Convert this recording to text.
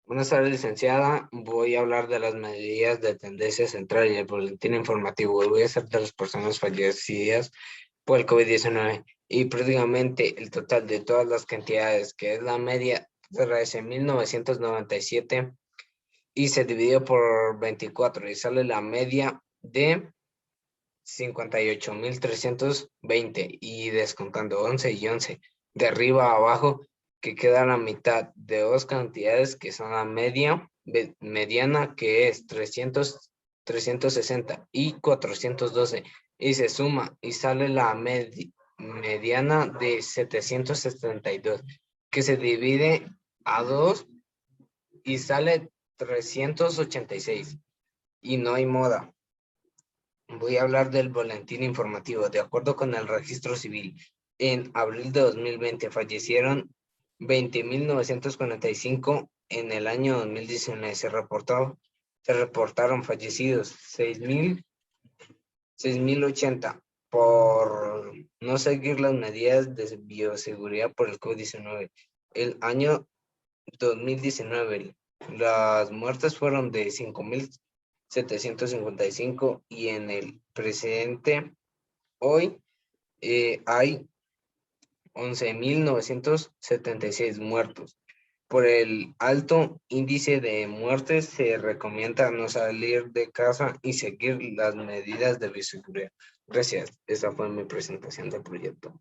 Buenas tardes, licenciada. Voy a hablar de las medidas de tendencia central y el boletín informativo. Voy a ser de las personas fallecidas por el COVID-19 y prácticamente el total de todas las cantidades, que es la media, de 1997 y se dividió por 24 y sale la media de 58.320 y descontando 11 y 11 de arriba a abajo, que queda la mitad de dos cantidades que son la mediana, que es 360 y 412 y se suma y sale la mediana de 772, que se divide a 2 y sale 386 y no hay moda. Voy a hablar del boletín informativo. De acuerdo con el registro civil, en abril de 2020 fallecieron 20.945. En el año 2019 se reportaron fallecidos 6.080 por no seguir las medidas de bioseguridad por el COVID-19. El año 2019, las muertes fueron de 5.755 y en el presente, hoy, hay 11.976 muertos. Por el alto índice de muertes, se recomienda no salir de casa y seguir las medidas de bioseguridad. Gracias. Esa fue mi presentación del proyecto.